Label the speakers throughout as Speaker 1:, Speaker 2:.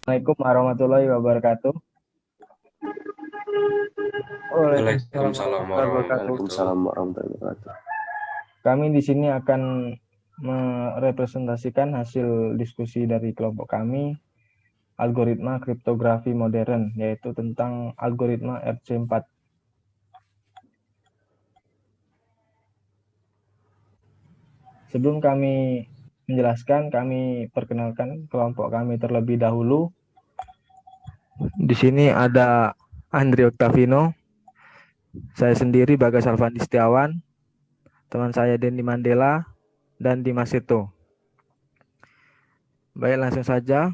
Speaker 1: Assalamualaikum warahmatullahi wabarakatuh. Waalaikumsalam
Speaker 2: Waalaikumsalam
Speaker 1: warahmatullahi wabarakatuh.
Speaker 2: warahmatullahi
Speaker 3: Waalaikumsalam warahmatullahi wabarakatuh.
Speaker 1: Kami di sini akan merepresentasikan hasil diskusi dari kelompok kami, algoritma kriptografi modern, yaitu tentang algoritma RC4. Sebelum kami menjelaskan, kami perkenalkan kelompok kami terlebih dahulu. Di sini ada Andri Oktavino, saya sendiri Bagas Alfandi Setiawan, teman saya Denny Mandela, dan Dimas Seto. Baik, langsung saja.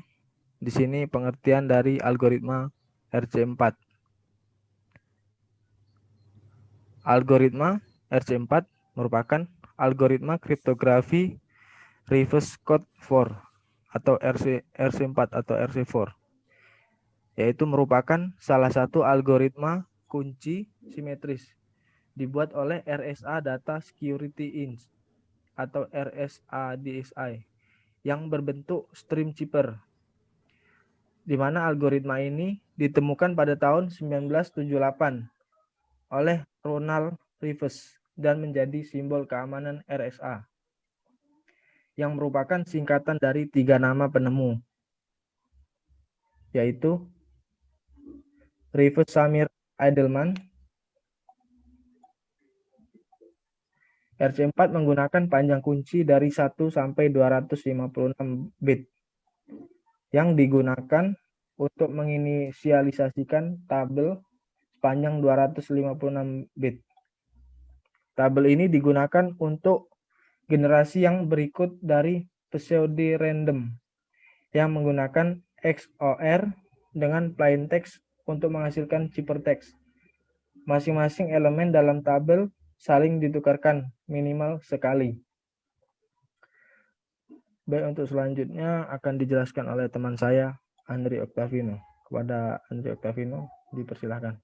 Speaker 1: Di sini pengertian dari algoritma RC4. Algoritma RC4 merupakan algoritma kriptografi reverse code 4 atau RC4 atau RC4, yaitu merupakan salah satu algoritma kunci simetris dibuat oleh RSA Data Security Inc. atau RSA-DSI yang berbentuk stream chipper, di mana algoritma ini ditemukan pada tahun 1978 oleh Ronald Rives dan menjadi simbol keamanan RSA, yang merupakan singkatan dari 3 nama penemu, yaitu Rives Samir Edelman. RC4 menggunakan panjang kunci dari 1 sampai 256 bit yang digunakan untuk menginisialisasikan tabel sepanjang 256 bit. Tabel ini digunakan untuk generasi yang berikut dari pseudo random yang menggunakan XOR dengan plain text untuk menghasilkan ciphertext. Masing-masing elemen dalam tabel saling ditukarkan minimal sekali. Baik, untuk selanjutnya akan dijelaskan oleh teman saya, Andri Oktavino. Kepada Andri Oktavino, dipersilahkan.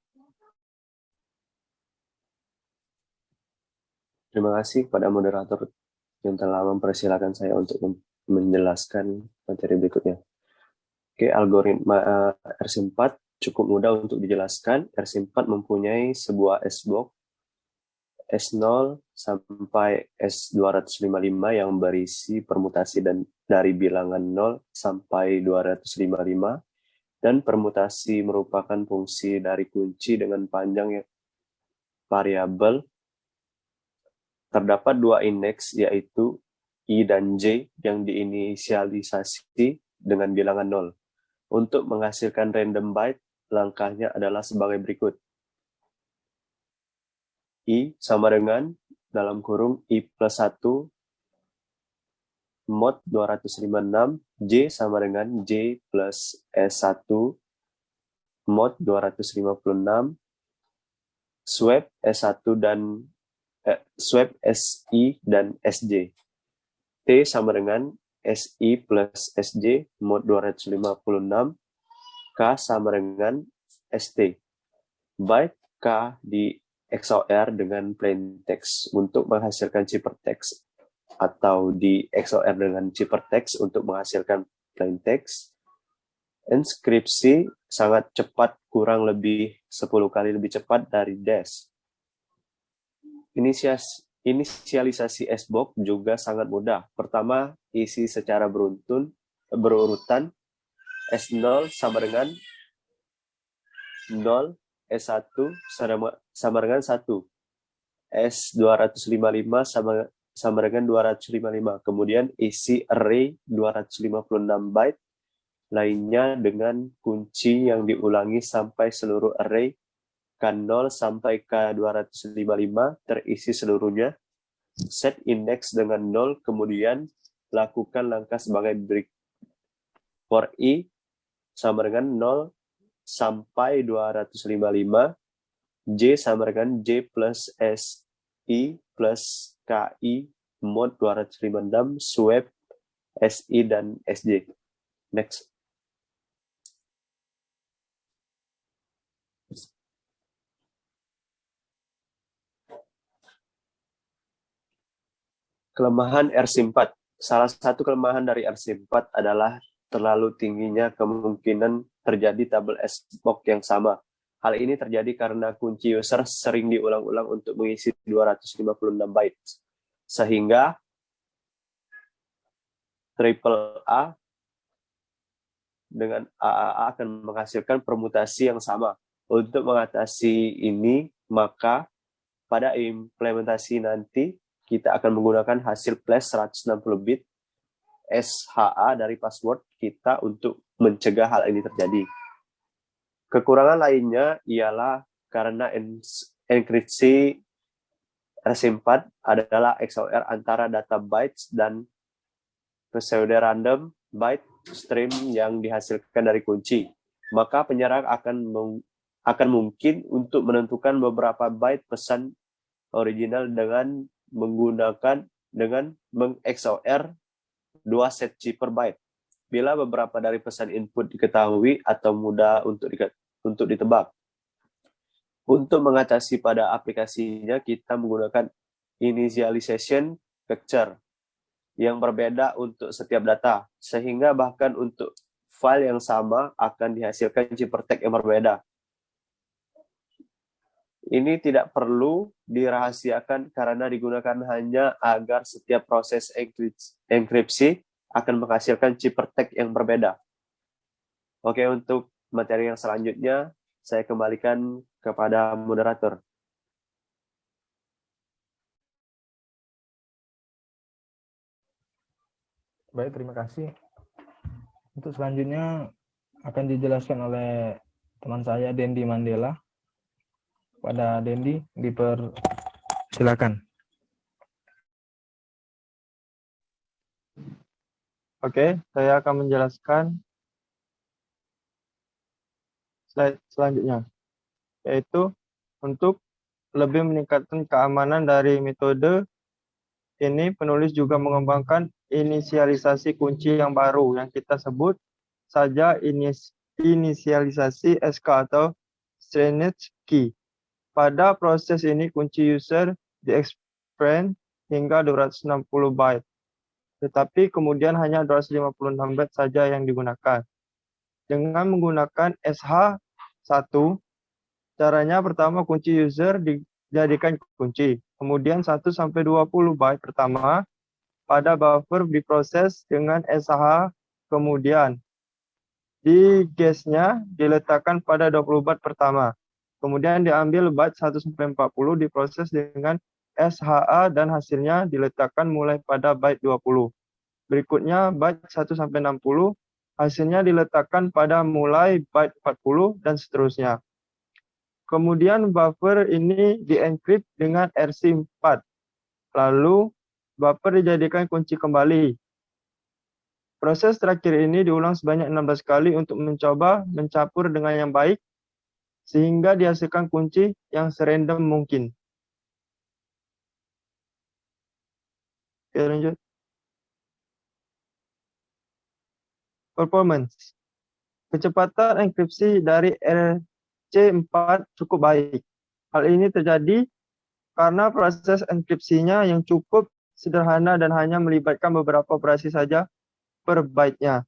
Speaker 3: Terima kasih kepada moderator yang telah mempersilahkan saya untuk menjelaskan materi berikutnya. Oke, algoritma RC4 cukup mudah untuk dijelaskan. RC4 mempunyai sebuah S-block S0 sampai S255 yang berisi permutasi dan dari bilangan 0 sampai 255, dan permutasi merupakan fungsi dari kunci dengan panjang yang variabel. Terdapat 2 indeks, yaitu I dan J, yang diinisialisasi dengan bilangan 0. Untuk menghasilkan random byte, langkahnya adalah sebagai berikut. I sama dengan dalam kurung I plus 1 mod 256, J sama dengan J plus S1 mod 256, swap S1 dan swap SI dan SJ. T sama dengan SI plus SJ mod 256, K sama dengan ST. Byte K di XOR dengan plain text untuk menghasilkan ciphertext, atau di XOR dengan ciphertext untuk menghasilkan plain text. Inskripsi sangat cepat, kurang lebih 10 kali lebih cepat dari dash. Inisialisasi S-block juga sangat mudah. Pertama, isi secara berurutan. S0 sama dengan 0, S1 sama dengan 1, S255 sama dengan 255. Kemudian isi array 256 byte lainnya dengan kunci yang diulangi sampai seluruh array K0 sampai K255 terisi seluruhnya. Set index dengan 0, kemudian lakukan langkah sebagai berikut. For I sama dengan 0 sampai 255, J sama dengan J plus SI plus KI mod 256, swap SI dan SJ. Next. Kelemahan RC4. Salah satu kelemahan dari RC4 adalah terlalu tingginya kemungkinan terjadi double S-box yang sama. Hal ini terjadi karena kunci user sering diulang-ulang untuk mengisi 256 bytes. Sehingga AAA dengan AAA akan menghasilkan permutasi yang sama. Untuk mengatasi ini, maka pada implementasi nanti kita akan menggunakan hasil flash 160 bit SHA dari password kita untuk mencegah hal ini terjadi. Kekurangan lainnya ialah karena enkripsi RC4 adalah XOR antara data bytes dan pseudo-random byte stream yang dihasilkan dari kunci, maka penyerang akan mungkin untuk menentukan beberapa byte pesan original dengan meng-XOR 2 set chip per byte. Bila beberapa dari pesan input diketahui atau mudah untuk ditebak. Untuk mengatasi pada aplikasinya, kita menggunakan initialization capture yang berbeda untuk setiap data, sehingga bahkan untuk file yang sama akan dihasilkan ciphertext yang berbeda. Ini tidak perlu dirahasiakan karena digunakan hanya agar setiap proses enkripsi akan menghasilkan ciphertext yang berbeda. Oke, untuk materi yang selanjutnya, saya kembalikan kepada moderator.
Speaker 1: Baik, terima kasih. Untuk selanjutnya akan dijelaskan oleh teman saya, Dendi Mandela. Pada Dendi, silakan.
Speaker 2: Oke, saya akan menjelaskan slide selanjutnya, yaitu untuk lebih meningkatkan keamanan dari metode ini, penulis juga mengembangkan inisialisasi kunci yang baru yang kita sebut saja inisialisasi SK atau Strength Key. Pada proses ini, kunci user di-expand hingga 260 byte, tetapi kemudian hanya 256 byte saja yang digunakan. Dengan menggunakan SH1, caranya pertama kunci user dijadikan kunci. Kemudian 1-20 byte pertama pada buffer diproses dengan SH, kemudian di guessnya diletakkan pada 20 byte pertama. Kemudian diambil byte 1-40 diproses dengan SHA dan hasilnya diletakkan mulai pada byte 20. Berikutnya byte 1-60 hasilnya diletakkan pada mulai byte 40 dan seterusnya. Kemudian buffer ini di-encrypt dengan RC4. Lalu buffer dijadikan kunci kembali. Proses terakhir ini diulang sebanyak 16 kali untuk mencoba mencampur dengan yang baik sehingga dihasilkan kunci yang serandom mungkin. Oke, lanjut. Performance. Kecepatan enkripsi dari RC4 cukup baik. Hal ini terjadi karena proses enkripsinya yang cukup sederhana dan hanya melibatkan beberapa operasi saja per byte-nya.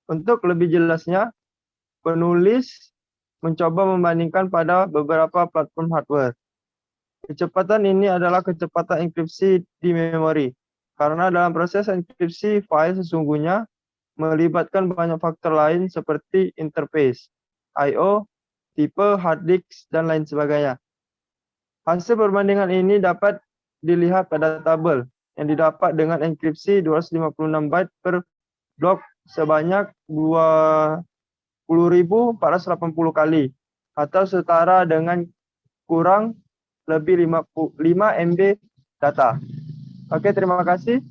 Speaker 2: Untuk lebih jelasnya, penulis mencoba membandingkan pada beberapa platform hardware. Kecepatan ini adalah kecepatan enkripsi di memori, karena dalam proses enkripsi file sesungguhnya melibatkan banyak faktor lain seperti interface, I/O, tipe hard disk, dan lain sebagainya. Hasil perbandingan ini dapat dilihat pada tabel yang didapat dengan enkripsi 256 byte per blok sebanyak 20.480 kali atau setara dengan kurang lebih 5 MB data. Oke, terima kasih.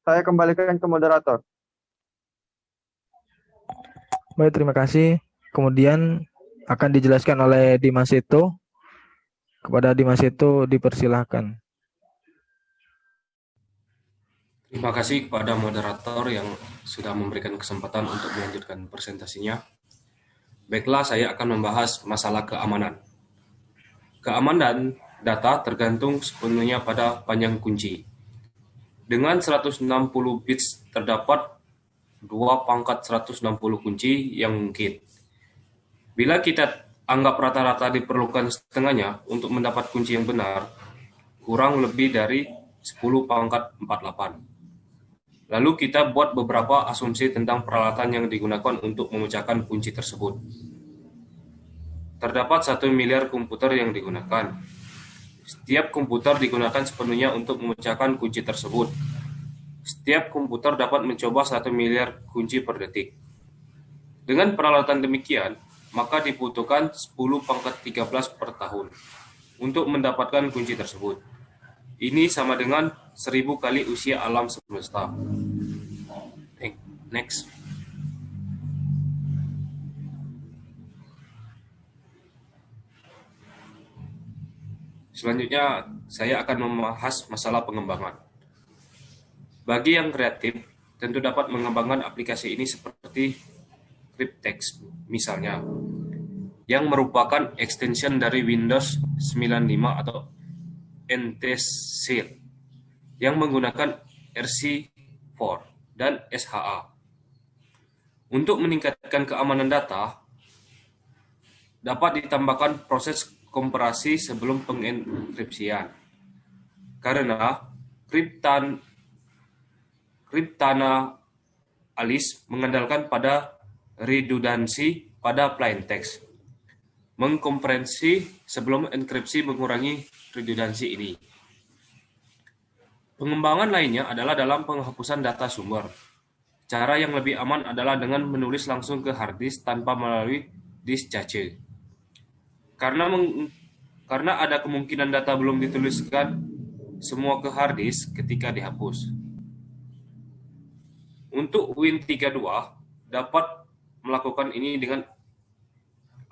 Speaker 2: Saya kembalikan ke moderator.
Speaker 1: Baik, terima kasih. Kemudian akan dijelaskan oleh Dimas Seto. Kepada Dimas Seto dipersilahkan.
Speaker 4: Terima kasih kepada moderator yang sudah memberikan kesempatan untuk melanjutkan presentasinya. Baiklah, saya akan membahas masalah keamanan. Keamanan data tergantung sepenuhnya pada panjang kunci. Dengan 160 bits terdapat 2 pangkat 160 kunci yang mungkin. Bila kita anggap rata-rata diperlukan setengahnya untuk mendapat kunci yang benar, kurang lebih dari 10 pangkat 48. Lalu kita buat beberapa asumsi tentang peralatan yang digunakan untuk memecahkan kunci tersebut. Terdapat 1 miliar komputer yang digunakan. Setiap komputer digunakan sepenuhnya untuk memecahkan kunci tersebut. Setiap komputer dapat mencoba 1 miliar kunci per detik. Dengan peralatan demikian, maka dibutuhkan 10 pangkat 13 per tahun untuk mendapatkan kunci tersebut. Ini sama dengan 1000 kali usia alam semesta. Next. Selanjutnya, saya akan membahas masalah pengembangan. Bagi yang kreatif, tentu dapat mengembangkan aplikasi ini seperti Cryptex, misalnya, yang merupakan extension dari Windows 95 atau NT-Seal, yang menggunakan RC4 dan SHA. Untuk meningkatkan keamanan data, dapat ditambahkan proses komparasi sebelum pengenkripsian. Karena Cryptanalysis mengandalkan pada redundansi pada plain text. Mengkompresi sebelum enkripsi mengurangi redundansi ini. Pengembangan lainnya adalah dalam penghapusan data sumber. Cara yang lebih aman adalah dengan menulis langsung ke hard disk tanpa melalui disk cache. Karena ada kemungkinan data belum dituliskan semua ke hard disk ketika dihapus. Untuk Win32 dapat melakukan ini dengan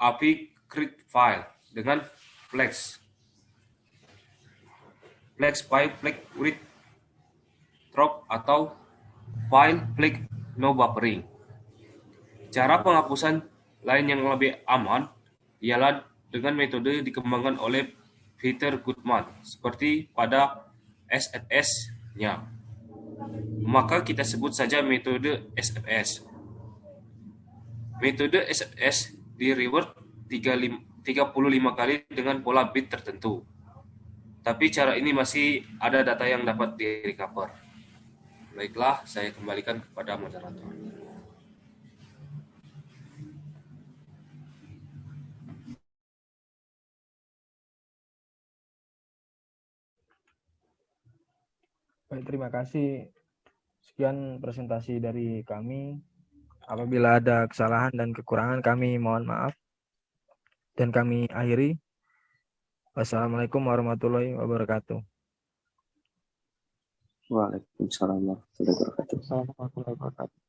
Speaker 4: API create file dengan flex file flag with drop atau file flag no buffering. Cara penghapusan lain yang lebih aman ialah dengan metode dikembangkan oleh Peter Goodman seperti pada SFS-nya. Maka kita sebut saja metode SFS. Metode SFS di reward 35 kali dengan pola bit tertentu. Tapi cara ini masih ada data yang dapat di-recover. Baiklah, saya kembalikan kepada moderator.
Speaker 1: Baik, terima kasih. Sekian presentasi dari kami. Apabila ada kesalahan dan kekurangan, kami mohon maaf. Dan kami akhiri. Wassalamualaikum warahmatullahi wabarakatuh.
Speaker 3: Waalaikumsalam warahmatullahi wabarakatuh.
Speaker 2: Assalamualaikum warahmatullahi wabarakatuh.